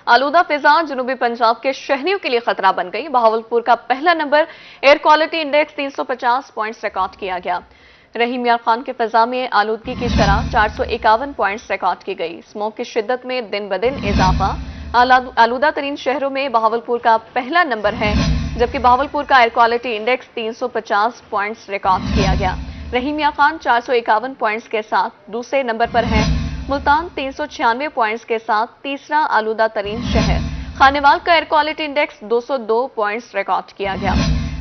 आलूदा फिजा जनूबी पंजाब के शहरियों के लिए खतरा बन गई। बहावलपुर का पहला number air quality index 350 points record किया गया। रहीम यार खान के फिजा में आलूदगी की शरह 451 पॉइंट्स रिकॉर्ड की गई। स्मोक की शिद्दत में दिन ब दिन इजाफा। आलूदा तरीन शहरों में बहावलपुर का पहला नंबर है, जबकि बहावलपुर का air quality index 350 points record किया गया। रहीम यार खान 451 पॉइंट्स के साथ दूसरे नंबर पर है। मुल्तान 396 पॉइंट्स के साथ तीसरा आलूदा तरीन शहर। खानेवाल का air quality index 202 points record किया गया।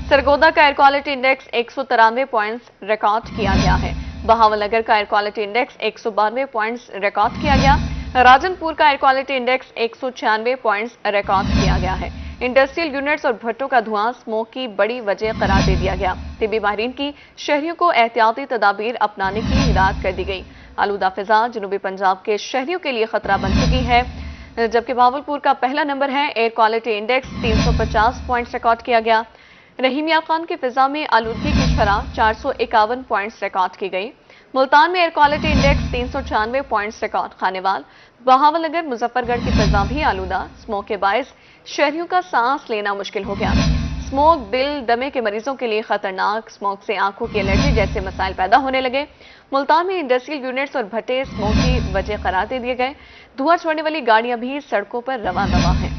सरगोदा का air quality index 193 points record किया गया है। बहावलनगर का air quality index 192 points record किया गया। राजनपुर का air quality index 196 points record किया गया है। इंडस्ट्रियल यूनिट्स और भट्टों का धुआं स्मोक की बड़ी वजह करार दे दिया गया। तिब्बी माहिरीन की शहरियों को एहतियाती तदाबीर अपनाने की हिदायत कर दी गई। आलूदा फिजा जनूबी पंजाब के शहरियों के लिए खतरा बन चुकी है, जबकि बहावलपुर का पहला नंबर है। Air quality index 350 points record किया गया। रहीम यार खान की फिजा में आलूदगी की शरह 451 पॉइंट्स रिकॉर्ड की गई। मुल्तान में air quality index 396 points record. Khanewal, Bahawalnagar, Muzaffargarh की फिजा भी आलूदा। स्मोक के बायस शहरियों का सांस लेना मुश्किल हो गया। स्मोक दिल दमे के मरीजों के लिए खतरनाक। स्मोक से आंखों की एलर्जी जैसे मसाइल पैदा होने लगे। मुल्तान में इंडस्ट्रियल यूनिट्स और भट्टे स्मोक की वजह करार दे दिए गए। धुआं छोड़ने वाली गाड़ियां भी सड़कों पर रवां हैं।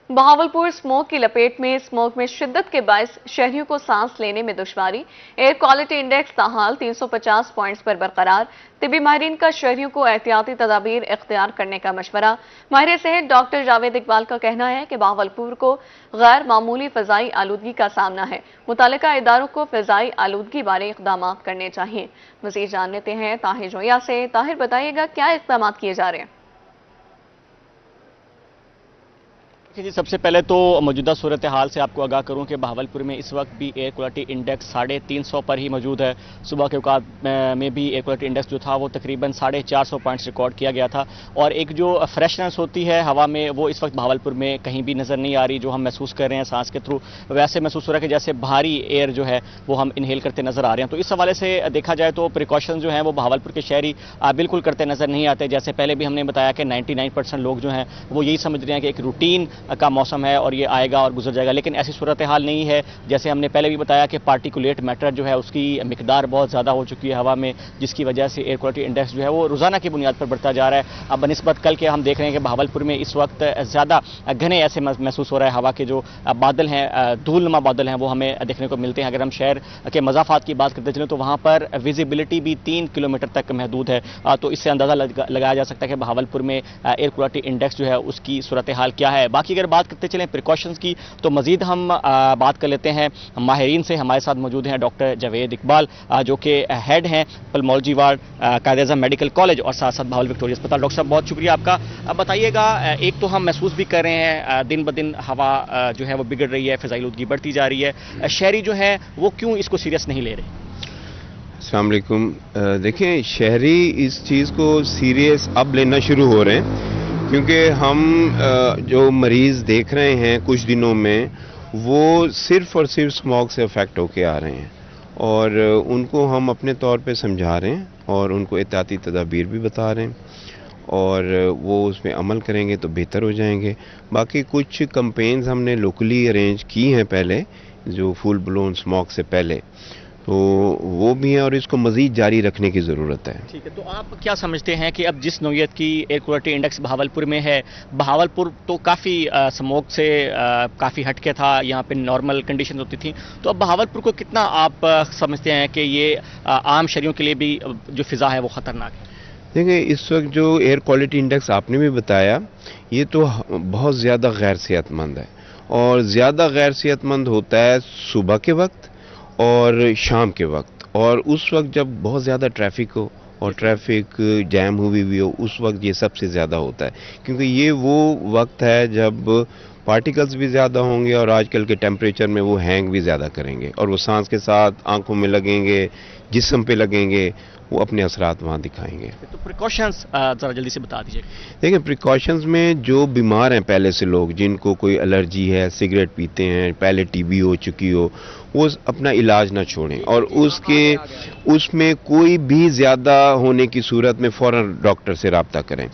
बहावलपुर स्मोक की लपेट में। स्मोक में शिद्दत के बायस शहरियों को सांस लेने में दुश्वारी। एयर क्वालिटी इंडेक्स ताहाल 350 पॉइंट्स पर बरकरार। तिब्बी माहिरीन का शहरियों को एहतियाती तदाबीर इख्तियार करने का मशवरा। माहिर सेहत डॉक्टर जावेद इकबाल का कहना है कि बहावलपुर को गैर मामूली फ़ज़ाई आलूदगी का सामना है। मुतालिका इदारों को फ़ज़ाई आलूदगी बारे इक़दाम करने चाहिए। मज़ीद जान लेते हैं ताहिर जोया से। ताहिर, बताइएगा क्या इक़दाम किए जा रहे हैं? जी, सबसे पहले तो मौजूदा सूरत हाल से आपको आगाह करूं कि बहावलपुर में इस वक्त भी एयर क्वालिटी इंडेक्स 350 पर ही मौजूद है। सुबह के औकात में भी एयर क्वालिटी इंडेक्स जो था वो तकरीबन 450 पॉइंट्स रिकॉर्ड किया गया था। और एक जो फ्रेशनेस होती है हवा में, वो इस वक्त बहावलपुर में कहीं भी नज़र नहीं आ रही, जो हम महसूस कर रहे हैं सांस के थ्रू। वैसे महसूस हो रहा है कि जैसे भारी एयर जो है वो हम इनहेल करते नज़र आ रहे हैं। तो इस हवाले से देखा जाए तो प्रिकॉशन जो हैं वो बहावलपुर के शहरी बिल्कुल करते नज़र नहीं आते। जैसे पहले भी हमने बताया कि 99% लोग जो हैं वो यही समझ रहे हैं कि एक रूटीन का मौसम है और ये आएगा और गुजर जाएगा, लेकिन ऐसी सूरत हाल नहीं है। जैसे हमने पहले भी बताया कि पार्टिकुलेट मैटर जो है उसकी मिकदार बहुत ज़्यादा हो चुकी है हवा में, जिसकी वजह से एयर क्वालिटी इंडेक्स जो है वो रोज़ाना की बुनियाद पर बढ़ता जा रहा है। अब बनिस्बत कल के हम देख रहे हैं कि बहावलपुर में इस वक्त ज़्यादा घने ऐसे महसूस हो रहा है। हवा के जो बादल हैं, धूलनुमा बादल हैं, वो हमें देखने को मिलते हैं। अगर हम शहर के मज़ाफ़ात की बात करते चलें तो वहाँ पर विजिबिलिटी भी 3 किलोमीटर तक महदूद है। तो इससे अंदाज़ा लगाया जा सकता है कि बहावलपुर में एयर क्वालिटी इंडेक्स जो है उसकी सूरत हाल क्या है। बाकी अगर बात करते चलें प्रिकॉशंस की, तो मजीद हम बात कर लेते हैं माहिरीन से। हमारे साथ मौजूद हैं डॉक्टर जावेद इकबाल, जो कि हेड हैं pulmonology ward Quaid-e-Azam medical college और साथ साथ बहावल विक्टोरिया अस्पताल। डॉक्टर साहब, बहुत शुक्रिया आपका। अब बताइएगा, एक तो हम महसूस भी कर रहे हैं दिन ब दिन हवा जो है वो बिगड़ रही है, फ़िज़ाई आलूदगी बढ़ती जा रही है। शहरी जो है वो क्यों इसको सीरियस नहीं ले रहे? अस्सलाम वालेकुम। देखिए, शहरी इस चीज़ को सीरियस अब लेना शुरू हो रहे हैं, क्योंकि हम जो मरीज़ देख रहे हैं कुछ दिनों में, वो सिर्फ़ और सिर्फ स्मॉग से अफेक्ट होके आ रहे हैं और उनको हम अपने तौर पे समझा रहे हैं और उनको एहतियाती तदाबीर भी बता रहे हैं और वो उसमें अमल करेंगे तो बेहतर हो जाएंगे। बाकी कुछ कैंपेन्स हमने लोकली अरेंज की हैं पहले, जो फुल ब्लोन स्मॉग से पहले, तो वो भी है और इसको मज़ीद जारी रखने की ज़रूरत है। ठीक है, तो आप क्या समझते हैं कि अब जिस नौयत की एयर क्वालिटी इंडेक्स बहावलपुर में है, बहावलपुर तो काफ़ी स्मोक से काफ़ी हटके था, यहाँ पे नॉर्मल कंडीशन होती थी, तो अब बहावलपुर को कितना आप समझते हैं कि ये आम शहरियों के लिए भी जो फ़िज़ा है वो ख़तरनाक है? देखिए, इस वक्त जो एयर क्वालिटी इंडेक्स आपने भी बताया, ये तो बहुत ज़्यादा गैर सेहतमंद है और ज़्यादा गैर सेहतमंद होता है सुबह के वक्त और शाम के वक्त, और उस वक्त जब बहुत ज़्यादा ट्रैफिक हो और ट्रैफिक जैम हुई भी हो, उस वक्त ये सबसे ज़्यादा होता है, क्योंकि ये वो वक्त है जब पार्टिकल्स भी ज़्यादा होंगे और आजकल के टेम्परेचर में वो हैंग भी ज़्यादा करेंगे और वो सांस के साथ आंखों में लगेंगे, जिस्म पे लगेंगे वो अपने असरात वहाँ दिखाएंगे। तो प्रिकॉशंस ज़रा जल्दी से बता दीजिए। देखिए प्रिकॉशंस में जो बीमार हैं पहले से लोग, जिनको कोई एलर्जी है, सिगरेट पीते हैं, पहले टीबी हो चुकी हो, वो अपना इलाज ना छोड़ें और उसमें कोई भी ज़्यादा होने की सूरत में फ़ौरन डॉक्टर से रब्ता करें।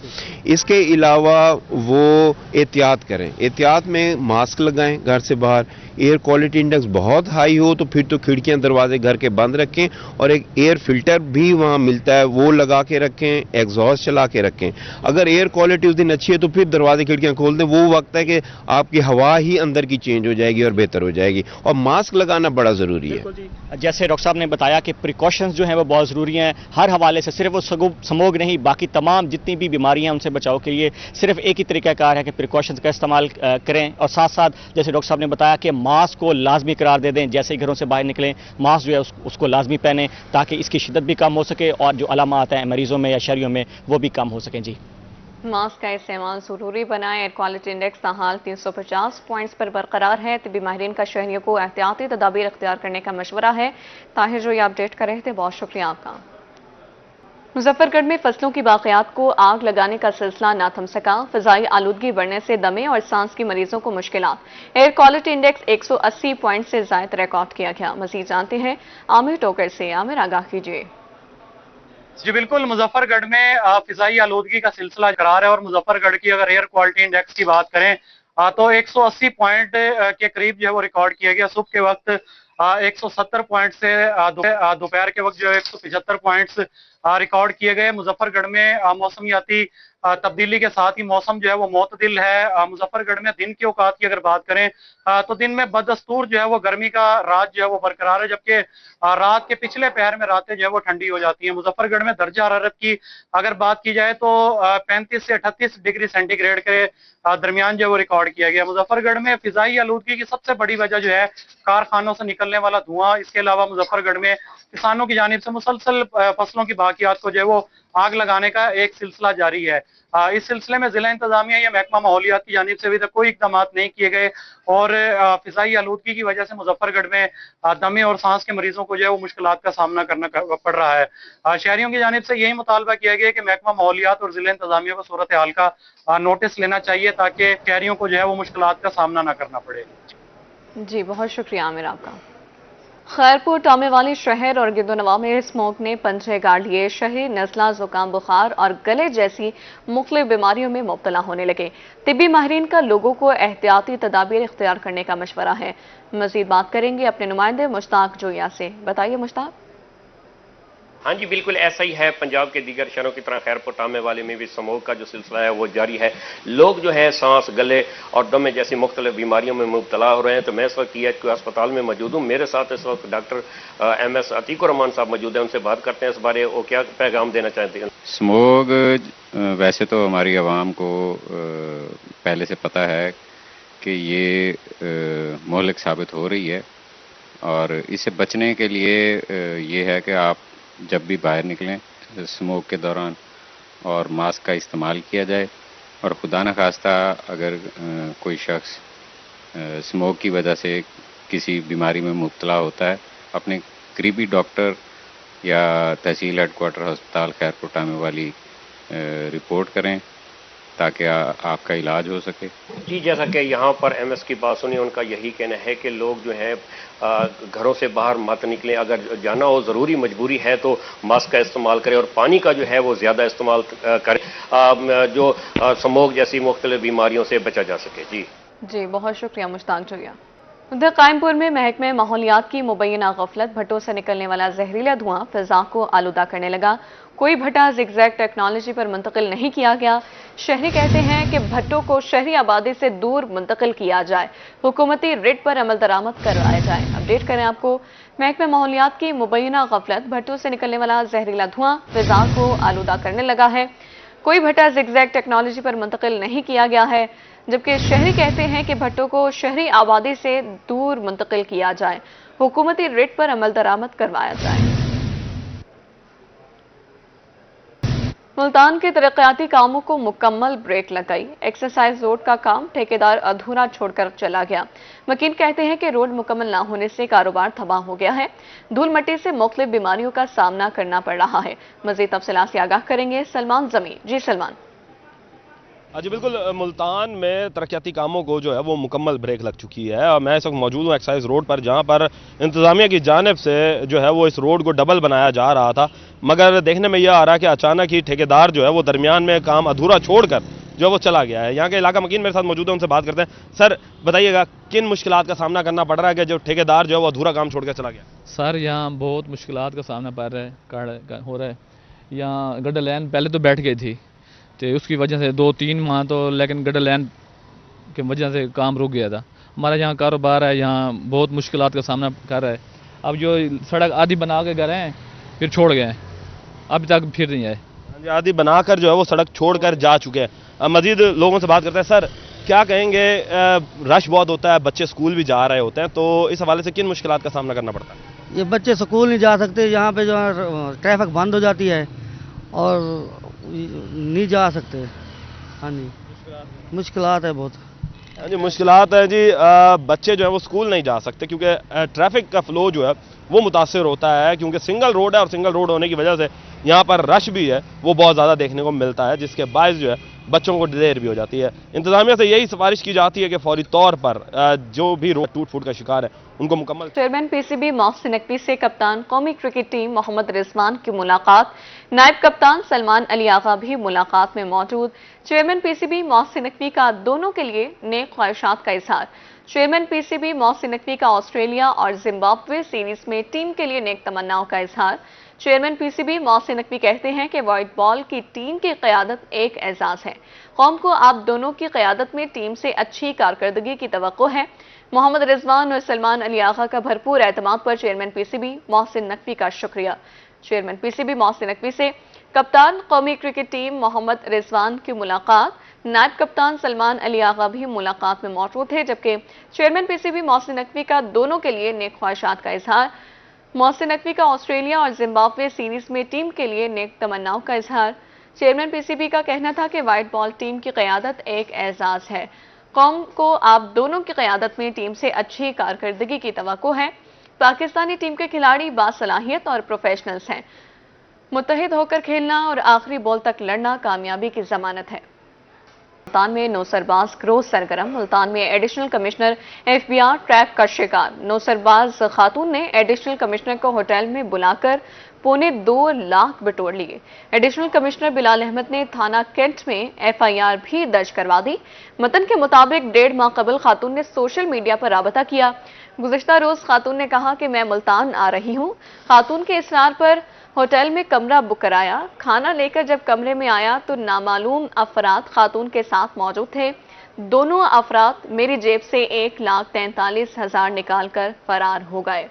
इसके अलावा वो एहतियात करें, एहतियात में मास्क लगाएं घर से बाहर, एयर क्वालिटी इंडेक्स बहुत हाई हो तो फिर तो खिड़कियां दरवाजे घर के बंद रखें और एक एयर फिल्टर भी वहां मिलता है वो लगा के रखें, एग्जॉस्ट चला के रखें। अगर एयर क्वालिटी उस दिन अच्छी है तो फिर दरवाजे खिड़कियां खोल दें, वो वक्त है कि आपकी हवा ही अंदर की चेंज हो जाएगी और बेहतर हो जाएगी। और मास्क लगाना बड़ा ज़रूरी है। जैसे डॉक्टर साहब ने बताया कि प्रिकॉशंस जो हैं वो बहुत ज़रूरी हैं हर हवाले से, सिर्फ वो समोग नहीं बाकी तमाम जितनी भी बीमारियां उनसे बचाव के लिए सिर्फ एक ही तरीक़ाकार है कि प्रिकॉशंस का इस्तेमाल करें। और साथ साथ जैसे डॉक्टर साहब ने बताया कि मास्क को लाजमी करार दे दें, जैसे ही घरों से बाहर निकलें मास्क जो है उसको लाजमी पहनें ताकि इसकी शिद्दत भी कम हो सके और जो अलामात हैं मरीजों में या शहरियों में वो भी कम हो सकें। जी, मास्क का इस्तेमाल ज़रूरी बनाएं। एयर क्वालिटी इंडेक्स ताहाल 350 पॉइंट्स पर बरकरार है। तिब्बी माहिरीन का शहरियों को एहतियाती तदाबीर इख्तियार करने का मशवरा है। ताहिर जो ये अपडेट कर रहे थे, बहुत शुक्रिया आपका। मुजफ्फरगढ़ में फसलों की बाक़ियात को आग लगाने का सिलसिला ना थम सका। फ़िज़ाई आलूदगी बढ़ने से दमे और सांस की मरीजों को मुश्किलात। एयर क्वालिटी इंडेक्स 180 पॉइंट से ज़ायद रिकॉर्ड किया गया। मज़ीद जानते हैं आमिर टोकर से। आमिर, आगाह कीजिए। जी बिल्कुल, मुजफ्फरगढ़ में फिजाई आलूदगी का सिलसिला करार है और मुजफ्फरगढ़ की अगर एयर क्वालिटी इंडेक्स की बात करें तो 180 पॉइंट के करीब जो है वो रिकॉर्ड किया गया। सुबह के वक्त 170 पॉइंट से दोपहर के वक्त जो है 175 पॉइंट्स रिकॉर्ड किए गए। मुजफ्फरगढ़ में मौसमियाती तब्दीली के साथ ही मौसम जो है वो मोतदिल है। मुजफ्फरगढ़ में दिन के औकात की अगर बात करें तो दिन में बदस्तूर जो है वो गर्मी का रात जो है वो बरकरार है, जबकि रात के पिछले पहर में रातें जो है वो ठंडी हो जाती हैं। मुजफ्फरगढ़ में दर्जा हरारत की अगर बात की जाए तो 35 से 38 डिग्री सेंटीग्रेड के दरमियान जो है वो रिकॉर्ड किया गया। मुजफ्फरगढ़ में फिजाई आलूदगी की सबसे बड़ी वजह जो है कारखानों से निकलने वाला धुआं। इसके अलावा मुजफ्फरगढ़ में किसानों की जानिब से मुसलसल फसलों की बाकियात को जो है वो आग लगाने का एक सिलसिला जारी है। इस सिलसिले में जिला इंतजामिया या महकमा माहौलियात की जानिब से अभी तक कोई इकदाम नहीं किए गए और फिजाई आलूदगी की वजह से मुजफ्फरगढ़ में दमे और सांस के मरीजों को जो है वो मुश्किलात का सामना करना पड़ रहा है। शहरियों की जानिब से यही मुतालबा किया गया कि महकमा माहौलियात और जिला इंतजामिया को सूरत हाल का नोटिस लेना चाहिए ताकि शहरियों को जो है वो मुश्किलात का सामना न करना पड़े। जी, बहुत शुक्रिया आमिर आपका। खैरपुर टामेवाली शहर और गिरदोनवा में स्मोक ने पंजे गाड़ लिए। शहरी नज़ला, जुकाम, बुखार और गले जैसी मुख्तलिफ बीमारियों में मुब्तला होने लगे। तिब्बी माहिरीन का लोगों को एहतियाती तदाबीर इख्तियार करने का मशवरा है। मजीद बात करेंगे अपने नुमाइंदे मुश्ताक जोया से। बताइए मुश्ताक। हाँ जी, बिल्कुल ऐसा ही है। पंजाब के दीगर शहरों की तरह खैरपुर टामेवाली में भी स्मोक का जो सिलसिला है वो जारी है। लोग जो है सांस, गले और दमे जैसी मुख्तलिफ बीमारियों में मुब्तला हो रहे हैं। तो मैं इस वक्त THQ अस्पताल में मौजूद हूँ। मेरे साथ इस वक्त डॉक्टर MS अतीकुर रहमान साहब मौजूद हैं। उनसे बात करते हैं इस बारे वो क्या पैगाम देना चाहते हैं। स्मोक वैसे तो हमारी आवाम को पहले से पता है कि ये मोहलिक साबित हो रही है और इससे बचने के लिए ये है कि आप जब भी बाहर निकलें स्मोक के दौरान और मास्क का इस्तेमाल किया जाए और खुदा न खास्ता अगर कोई शख्स स्मोक की वजह से किसी बीमारी में मुब्तला होता है अपने करीबी डॉक्टर या तहसील हेडक्वार्टर अस्पताल खैरपुर टामेवाली रिपोर्ट करें ताकि आपका इलाज हो सके। जी, जैसा कि यहाँ पर MS की बात सुनी, उनका यही कहना है कि लोग जो हैं घरों से बाहर मत निकलें। अगर जाना हो, ज़रूरी मजबूरी है तो मास्क का इस्तेमाल करें और पानी का जो है वो ज़्यादा इस्तेमाल करें जो स्मोक जैसी मुख्तलिफ बीमारियों से बचा जा सके। जी, बहुत शुक्रिया मुश्ताक जोया। उधर कायमपुर में महकमे माहौलियात की मुबैना गफलत। भट्टों से निकलने वाला जहरीला धुआं फिजा को आलूदा करने लगा। कोई भट्टा जिगजैग टेक्नोलॉजी पर मुंतकिल नहीं किया गया। शहरी कहते हैं कि भट्टों को शहरी आबादी से दूर मुंतकिल किया जाए, हुकूमती रिट पर अमल दरामद करवाया जाए। अपडेट करें आपको। महकमे माहौलियात की मुबैना गफलत। भट्टों से निकलने वाला जहरीला धुआं फिजा को आलूदा करने लगा है। कोई भट्टा जिगजैग टेक्नोलॉजी पर मुंतकिल नहीं किया गया है, जबकि शहरी कहते हैं कि भट्टों को शहरी आबादी से दूर मुंतकिल किया जाए, हुकूमती रिट पर अमल दरामद करवाया जाए। मुल्तान के तरक्याती कामों को मुकम्मल ब्रेक लग गई। एक्सरसाइज रोड का काम ठेकेदार अधूरा छोड़कर चला गया। वकील कहते हैं कि रोड मुकम्मल ना होने से कारोबार तबाह हो गया है। धूल मिट्टी से मुख्तलिफ बीमारियों का सामना करना पड़ रहा है। मजीद तफसीलात से आगाह करेंगे सलमान जमी। जी सलमान। जी बिल्कुल, मुल्तान में तरक्याती कामों को जो है वो मुकम्मल ब्रेक लग चुकी है और मैं इस वक्त मौजूद हूँ एक्साइज रोड पर, जहाँ पर इंतज़ामिया की जानिब से जो है वो इस रोड को डबल बनाया जा रहा था, मगर देखने में यह आ रहा है कि अचानक ही ठेकेदार जो है वो दरमियान में काम अधूरा छोड़कर जो है वो चला गया है। यहाँ के इलाका मकीन मेरे साथ मौजूद है, उनसे बात करते हैं। सर बताइएगा, किन मुश्किलात का सामना करना पड़ रहा है कि जो ठेकेदार जो है वो अधूरा काम छोड़ कर चला गया? सर यहाँ बहुत मुश्किलात का सामना हो रहा है। यहाँ गटर लाइन पहले तो बैठ गई थी तो उसकी वजह से 2-3 माह तो, लेकिन गटर लाइन की वजह से काम रुक गया था। हमारा यहाँ कारोबार है, यहाँ बहुत मुश्किलात का सामना कर रहा है। अब जो सड़क आधी बना के गए हैं फिर छोड़ गए हैं, अभी तक फिर नहीं आए। आधी बनाकर जो है वो सड़क छोड़कर जा चुके हैं। मजीद लोगों से बात करते हैं। सर क्या कहेंगे, रश बहुत होता है, बच्चे स्कूल भी जा रहे होते हैं, तो इस हवाले से किन मुश्किलात का सामना करना पड़ता है? ये बच्चे स्कूल नहीं जा सकते, यहाँ पे जो है ट्रैफिक बंद हो जाती है और नहीं जा सकते। हाँ जी, मुश्किलात है बहुत। हाँ जी, मुश्किलात है जी। बच्चे जो है वो स्कूल नहीं जा सकते क्योंकि ट्रैफिक का फ्लो जो है वो मुतासिर होता है, क्योंकि सिंगल रोड है और सिंगल रोड होने की वजह से यहाँ पर रश भी है वो बहुत ज़्यादा देखने को मिलता है, जिसके बायस जो है बच्चों को देर भी हो जाती है। इंतजामिया से यही सिफारिश की जाती है कि फौरी तौर पर जो भी रोड टूट फूट का शिकार है उनको मुकम्मल। चेयरमैन पीसीबी मोहसिन नकवी से कप्तान कौमी क्रिकेट टीम मोहम्मद रिजवान की मुलाकात। नायब कप्तान सलमान अली आगा भी मुलाकात में मौजूद। चेयरमैन पीसीबी मोहसिन नकवी का दोनों के लिए नेक ख्वाहिशात का इजहार। चेयरमैन पीसीबी मोहसिन नकवी का ऑस्ट्रेलिया और जिम्बाब्वे सीरीज में टीम के लिए नेक तमन्नाओं का इजहार। चेयरमैन पीसीबी मोहसिन नकवी कहते हैं कि व्हाइट बॉल की टीम की क़यादत एक एजाज है। कौम को आप दोनों की क़यादत में टीम से अच्छी कारकर्दगी की तवक्को है। मोहम्मद रिजवान और सलमान अली आगा का भरपूर एतमाद पर चेयरमैन पीसीबी मोहसिन नकवी का शुक्रिया। चेयरमैन पीसीबी मोहसिन नकवी से कप्तान कौमी क्रिकेट टीम मोहम्मद रिजवान की मुलाकात। नायब कप्तान सलमान अली आगा भी मुलाकात में मौजूद थे, जबकि चेयरमैन पीसीबी मोहसिन नकवी का दोनों के लिए नेक ख्वाहिशात का इजहार। मोहसिन नकवी का ऑस्ट्रेलिया और जिम्बाब्वे सीरीज में टीम के लिए नेक तमन्नाओं का इजहार। चेयरमैन पीसीबी का कहना था कि व्हाइट बॉल टीम की क़यादत एक एजाज है। कौम को आप दोनों की क़यादत में टीम से अच्छी कारकर्दगी की तवक्को है। पाकिस्तानी टीम के खिलाड़ी बासलाहियत और प्रोफेशनल्स हैं। मुत्तहिद होकर खेलना और आखिरी बॉल तक लड़ना कामयाबी की जमानत है। मुल्तान में नौसरबाज गिरोह सरगर्म। मुल्तान में एडिशनल कमिश्नर एफबीआर ट्रैप का शिकार। नौसरबाज खातून ने एडिशनल कमिश्नर को होटल में बुलाकर 2.25 लाख बटोर लिए। एडिशनल कमिश्नर बिलाल अहमद ने थाना कैंट में एफआईआर भी दर्ज करवा दी। मतन के मुताबिक 1.5 माह कबल खातून ने सोशल मीडिया पर राबता किया। गुज़िश्ता रोज खातून ने कहा कि मैं मुल्तान आ रही हूँ। खातून के इसरार पर होटल में कमरा बुक कराया। खाना लेकर जब कमरे में आया तो नामालूम अफराद खातून के साथ मौजूद थे। दोनों अफराद मेरी जेब से 1,43,000 निकाल कर फरार हो गए।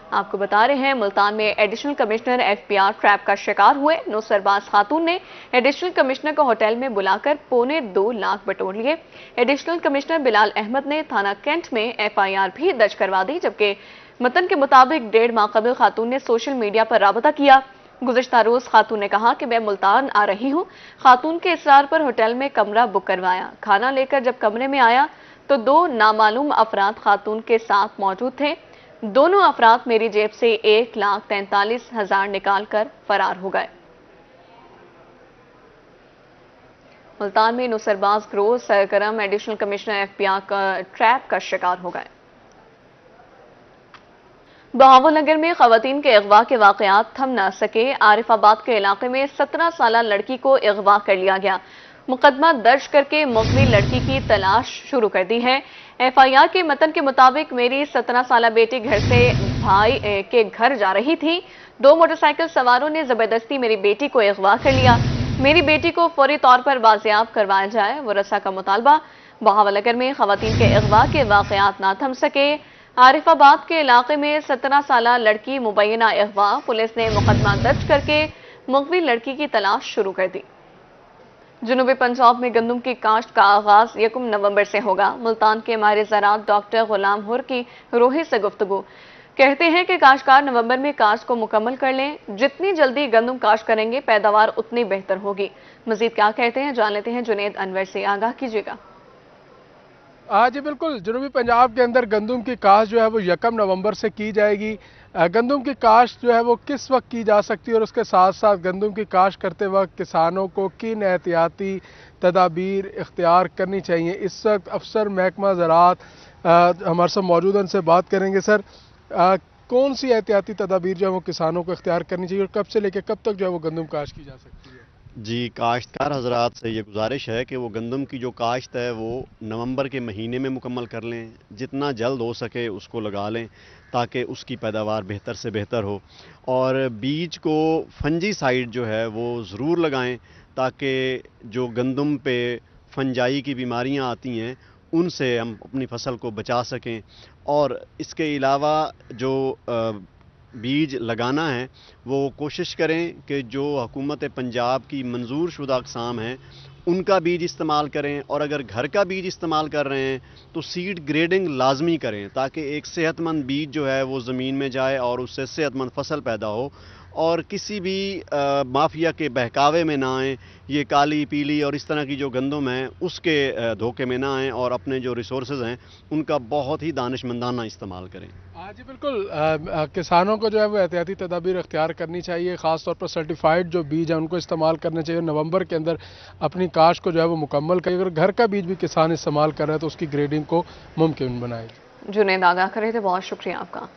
आपको बता रहे हैं, मुल्तान में एडिशनल कमिश्नर एफबीआर ट्रैप का शिकार हुए। नौसरबाज खातून ने एडिशनल कमिश्नर को होटल में बुलाकर 2.25 लाख बटोर लिए। एडिशनल कमिश्नर बिलाल अहमद ने थाना कैंट में एफआईआर भी दर्ज करवा दी, जबकि मतन के मुताबिक 1.5 माह कबल खातून ने सोशल मीडिया पर राबता किया। गुज़िश्ता रोज खातून ने कहा कि मैं मुल्तान आ रही हूँ। खातून के इसरार पर होटल में कमरा बुक करवाया। खाना लेकर जब कमरे में आया तो 2 नामालूम अफराद खातून के साथ मौजूद थे। दोनों अफराद मेरी जेब से 1,43,000 निकाल कर फरार हो गए। मुल्तान में नौसरबाज गिरोह सरगर्म। एडिशनल कमिश्नर एफबीआर का ट्रैप का शिकार हो गए। बहावलनगर में खवातीन के अगवा के वाकयात थम न सके। आरिफाबाद के इलाके में 17 साला लड़की को अगवा कर लिया गया। मुकदमा दर्ज करके मुगवी लड़की की तलाश शुरू कर दी है। एफआईआर के मतन के मुताबिक मेरी 17 साला बेटी घर से भाई के घर जा रही थी। 2 मोटरसाइकिल सवारों ने जबरदस्ती मेरी बेटी को अगवा कर लिया। मेरी बेटी को फौरी तौर पर बाजियाब करवाया जाए, वरसा का मुतालबा। बहावलनगर में खवातीन के अगवा के वाकयात ना थम सके। आरिफाबाद के इलाके में 17 साला लड़की मुबैना अगवा। पुलिस ने मुकदमा दर्ज करके मुगवी लड़की की तलाश शुरू कर दी। जनूबी पंजाब में गंदम की काश्त का आगाज 1 नवंबर से होगा। मुल्तान के माहिर ज़राअत डॉक्टर गुलाम हुर की रोही से गुफ्तगू। कहते हैं कि काश्तकार नवंबर में काश्त को मुकम्मल कर लें। जितनी जल्दी गंदम काश्त करेंगे पैदावार उतनी बेहतर होगी। मजीद क्या कहते हैं जान लेते हैं जुनेद अनवर से। आगाह कीजिएगा। जी बिल्कुल, जनूबी पंजाब के अंदर गंदम की काश्त जो है वो 1 नवंबर से की जाएगी। गंदम की काश्त जो है वो किस वक्त की जा सकती है और उसके साथ साथ गंदम की काश्त करते वक्त किसानों को किन एहतियाती तदाबीर इख्तियार करनी चाहिए, इस वक्त अफसर महकमा ज़राअत हमारे साथ मौजूद हैं, उनसे बात करेंगे। सर, कौन सी एहतियाती तदाबीर जो है वो किसानों को इख्तियार करनी चाहिए और कब से लेकर कब तक जो है वो गंदम काश्त की जा सकती है? जी, काश्तकार हजरात से ये गुजारिश है कि वो गंदम की जो काश्त है वो नवंबर के महीने में मुकम्मल कर लें। जितना जल्द हो सके उसको लगा लें ताकि उसकी पैदावार बेहतर से बेहतर हो। और बीज को फंजीसाइड जो है वो ज़रूर लगाएं ताकि जो गंदम पे फंजाई की बीमारियां आती हैं उनसे हम अपनी फसल को बचा सकें। और इसके अलावा जो बीज लगाना है वो कोशिश करें कि जो हुकूमत पंजाब की मंजूर शुदा अक़साम हैं उनका बीज इस्तेमाल करें। और अगर घर का बीज इस्तेमाल कर रहे हैं तो सीड ग्रेडिंग लाजमी करें ताकि एक सेहतमंद बीज जो है वो ज़मीन में जाए और उससे सेहतमंद फसल पैदा हो। और किसी भी माफिया के बहकावे में ना आएँ, ये काली पीली और इस तरह की जो गंदम है उसके धोखे में ना आएँ और अपने जो रिसोर्सेज हैं उनका बहुत ही दानिशमंदाना इस्तेमाल करें। जी बिल्कुल, किसानों को जो है वो एहतियाती तदाबीर इख्तियार करनी चाहिए। ख़ास तौर पर सर्टिफाइड जो बीज है उनको इस्तेमाल करने चाहिए। नवंबर के अंदर अपनी काश्त को जो है वो मुकम्मल करें। अगर घर का बीज भी किसान इस्तेमाल कर रहे हैं तो उसकी ग्रेडिंग को मुमकिन बनाए। जुनेद आगाह कर रहे थे, बहुत शुक्रिया आपका।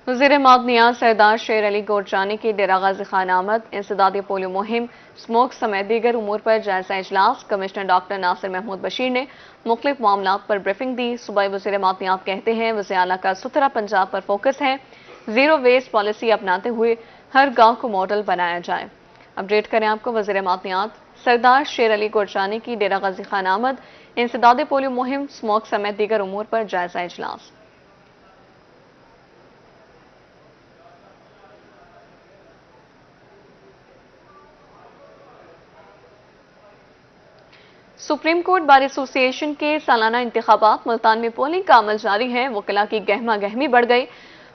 वज़ीर मादनियात सरदार शेर अली गोरचानी की डेरा गाजी खान आमद, इंसदादी पोलियो मुहिम, स्मोक समेत दीगर उमूर पर जायजा इजलास। कमिश्नर डॉक्टर नासिर महमूद बशीर ने मुख्तलिफ मामलात पर ब्रीफिंग दी। सूबाई वज़ीर मादनियात कहते हैं वज़ीर आला का सुथरा पंजाब पर फोकस है। जीरो वेस्ट पॉलिसी अपनाते हुए हर गाँव को मॉडल बनाया जाए। अपडेट करें आपको वज़ीर मादनियात सरदार शेर अली गोरचानी की डेरा गाजी खान आमद, इंसदादी पोलियो मुहिम, स्मोक समेत दीगर उमूर पर जायजा इजलास। सुप्रीम कोर्ट बार एसोसिएशन के सालाना इंतखाबात मुल्तान में पोलिंग का अमल जारी है। वकला की गहमा गहमी बढ़ गई।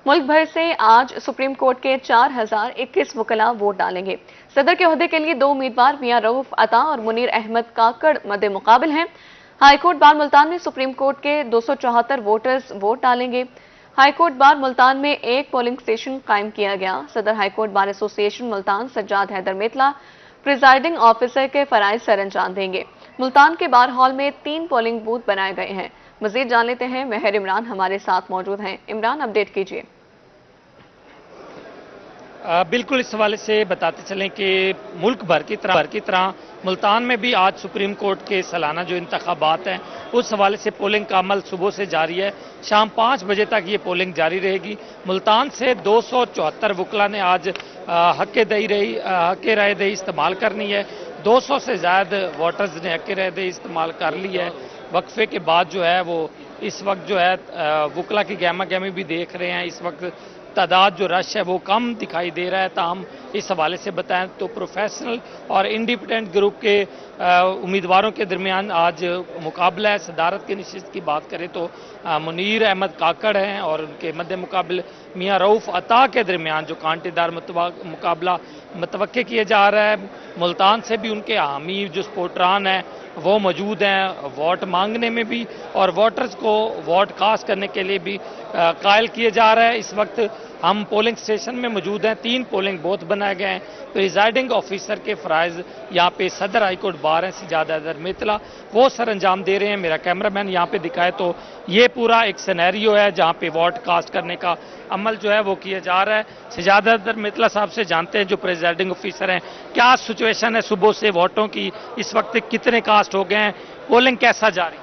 मुल्क भर से आज सुप्रीम कोर्ट के 4021 वकला वोट डालेंगे। सदर के ओहदे के लिए 2 उम्मीदवार मियां रऊफ अता और मुनीर अहमद काकड़ मद्दे मुकाबिल हैं। हाईकोर्ट बार मुल्तान में सुप्रीम कोर्ट के 274 वोटर्स वोट डालेंगे। हाईकोर्ट बार मुल्तान में 1 पोलिंग स्टेशन कायम किया गया। सदर high court bar association Multan Sajjad Haider Metla presiding officer के फराइज सर अंजाम देंगे। मुल्तान के बार हॉल में 3 पोलिंग बूथ बनाए गए हैं। मजीद जान लेते हैं, मेहर इमरान हमारे साथ मौजूद हैं। इमरान, अपडेट कीजिए। बिल्कुल, इस हवाले से बताते चलें कि मुल्क भर की तरह मुल्तान में भी आज सुप्रीम कोर्ट के सालाना जो इंतखाबात हैं उस हवाले से पोलिंग का अमल सुबह से जारी है। शाम 5 बजे तक ये पोलिंग जारी रहेगी। मुल्तान से 274 वकला ने आज हक़ राय दही इस्तेमाल करनी है। 200 से ज़्यादा वोटर्स ने हक़ राय दही इस्तेमाल कर ली है। वक्फे के बाद जो है वो इस वक्त जो है वकला की गहमा गहमी भी देख रहे हैं। इस वक्त तादाद जो रश है वो कम दिखाई दे रहा है। ताहम इस हवाले से बताएं तो प्रोफेशनल और इंडिपेंडेंट ग्रुप के उम्मीदवारों के दरमियान आज मुकाबला है। सदारत की नशिस्त की बात करें तो मुनीर अहमद काकड़ हैं और उनके मद्दे मुकाबले मियां रऊफ अता के दरमियान जो कांटेदार मुकाबला मुतवक्के किया जा रहा है। मुल्तान से भी उनके हामी जो सपोर्टरान हैं वो मौजूद हैं वोट मांगने में भी और वोटर्स को वोट कास्ट करने के लिए भी कायल किए जा रहा है। इस वक्त हम पोलिंग स्टेशन में मौजूद हैं। 3 पोलिंग बूथ बनाए गए हैं। प्रिजाइडिंग ऑफिसर के फ़राइज़ यहाँ पे सदर हाईकोर्ट बार हैं सज्जाद हैदर मेतला, वो सर अंजाम दे रहे हैं। मेरा कैमरामैन यहाँ पे दिखाए तो ये पूरा एक सिनेरियो है जहाँ पे वोट कास्ट करने का अमल जो है वो किया जा रहा है। सज्जाद हैदर मेतला साहब से जानते हैं जो प्रिजाइडिंग ऑफिसर हैं, क्या सिचुएशन है सुबह से वोटों की, इस वक्त कितने कास्ट हो गए हैं, पोलिंग कैसा जारी?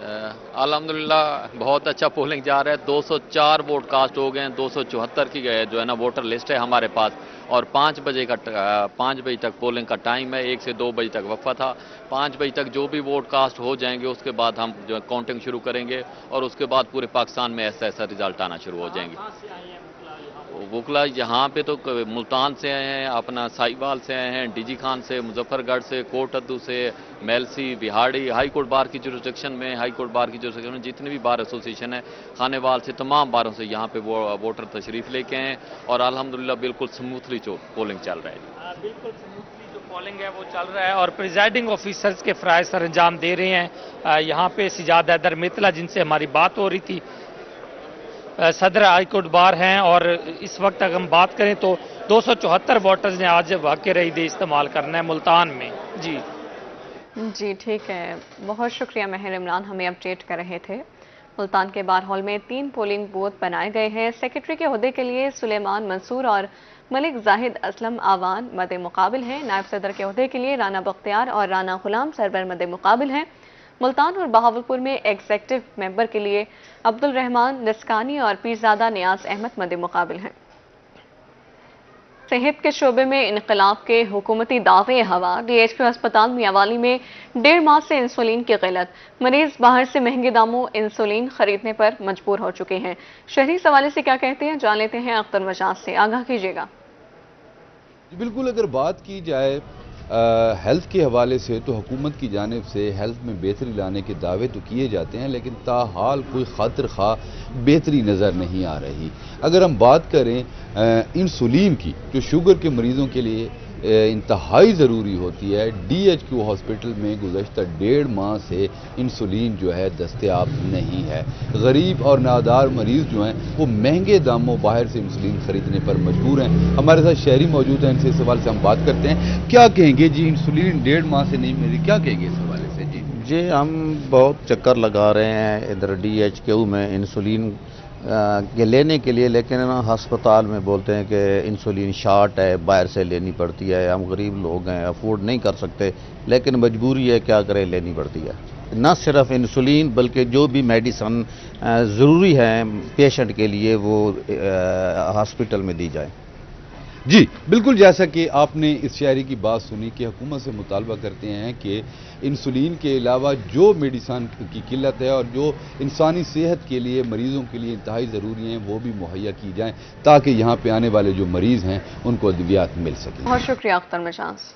अल्हम्दुलिल्लाह बहुत अच्छा पोलिंग जा रहा है। 204 वोट कास्ट हो गए हैं। 274 की जो है ना वोटर लिस्ट है हमारे पास और 5 बजे तक पोलिंग का टाइम है। 1 से 2 बजे तक वक्फा था। 5 बजे तक जो भी वोट कास्ट हो जाएंगे उसके बाद हम जो काउंटिंग शुरू करेंगे और उसके बाद पूरे पाकिस्तान में ऐसा रिजल्ट आना शुरू हो जाएंगे। वकला यहाँ पे तो मुल्तान से आए हैं, अपना साहिवाल से आए हैं, डीजी खान से, मुजफ्फरगढ़ से, कोटअद्दू से, मेलसी, बिहाड़ी, हाई कोर्ट बार की जुरिस्डिक्शन में, हाई कोर्ट बार की जुरिस्डिक्शन में जितनी भी बार एसोसिएशन है, खानेवाल से, तमाम बारों से यहाँ पे वो वोटर तशरीफ लेके हैं और अल्हम्दुलिल्लाह बिल्कुल स्मूथली जो पोलिंग चल रहा है। बिल्कुल स्मूथली जो पोलिंग है वो चल रहा है और प्रिजाइडिंग ऑफिसर्स के फ़राइज़ सर अंजाम दे रहे हैं। यहाँ पे सिजाद हैदर मितला जिनसे हमारी बात हो रही थी, सदर हाईकोर्ट बार हैं, और इस वक्त अगर हम बात करें तो 274 वोटर्स ने आज हक़ रईद इस्तेमाल करना है मुल्तान में। जी ठीक है, बहुत शुक्रिया महर इमरान, हमें अपडेट कर रहे थे। मुल्तान के बार हॉल में 3 पोलिंग बूथ बनाए गए हैं। सेक्रेटरी के ओहदे के लिए सुलेमान मंसूर और मलिक जाहिद असलम आवान मद मुकाबिल हैं। नायब सदर के ओहदे के लिए राना बख्तियार और राना गुलाम सरवर मद मुकाबिल हैं। मुल्तान और बहावलपुर में एग्जेक्टिव मेंबर के लिए अब्दुल रहमान निस्कानी और पीरजादा नियाज अहमद मद मुकाबिल हैं। सेहत के शोबे में इनकलाब के हुकूमती दावे हवा। DHQ अस्पताल मियावाली में 1.5 माह से इंसुलिन की क़िल्लत, मरीज बाहर से महंगे दामों इंसुलिन खरीदने पर मजबूर हो चुके हैं। शहरी इस हवाले से क्या कहते हैं, जान लेते हैं अख्तर मजाज से। आगाह कीजिएगा। बिल्कुल, अगर बात की जाए हेल्थ के हवाले से तो हुकूमत की जानिब से हेल्थ में बेहतरी लाने के दावे तो किए जाते हैं, लेकिन ताहाल कोई खातिर खा बेहतरी नज़र नहीं आ रही। अगर हम बात करें इंसुलिन की, जो शुगर के मरीज़ों के लिए इंतहाई ज़रूरी होती है, DHQ हॉस्पिटल में गुज़श्ता 1.5 माह से इंसुलिन जो है दस्तयाब नहीं है। गरीब और नादार मरीज़ जो हैं वो महंगे दामों बाहर से इंसुलिन खरीदने पर मजबूर हैं। हमारे साथ शहरी मौजूद हैं, इनसे इस सवाल से हम बात करते हैं। क्या कहेंगे जी, इंसुलिन 1.5 माह से नहीं मिली, क्या कहेंगे इस हवाले से? जी हम बहुत चक्कर लगा रहे हैं इधर DHQ में इंसुलिन के लेने के लिए, लेकिन अस्पताल में बोलते हैं कि इंसुलिन शार्ट है, बाहर से लेनी पड़ती है। हम गरीब लोग हैं, अफोर्ड नहीं कर सकते, लेकिन मजबूरी है, क्या करें, लेनी पड़ती है। न सिर्फ इंसुलिन बल्कि जो भी मेडिसिन ज़रूरी है पेशेंट के लिए वो हॉस्पिटल में दी जाए। जी बिल्कुल, जैसा कि आपने इस शायरी की बात सुनी कि हुकूमत से मुतालबा करते हैं कि इंसुलिन के अलावा जो मेडिसिन की किल्लत है और जो इंसानी सेहत के लिए, मरीज़ों के लिए इंतहाई ज़रूरी हैं, वो भी मुहैया की जाएँ ताकि यहाँ पे आने वाले जो मरीज़ हैं उनको अद्वियात मिल सकें। बहुत शुक्रिया अख्तर मजाज।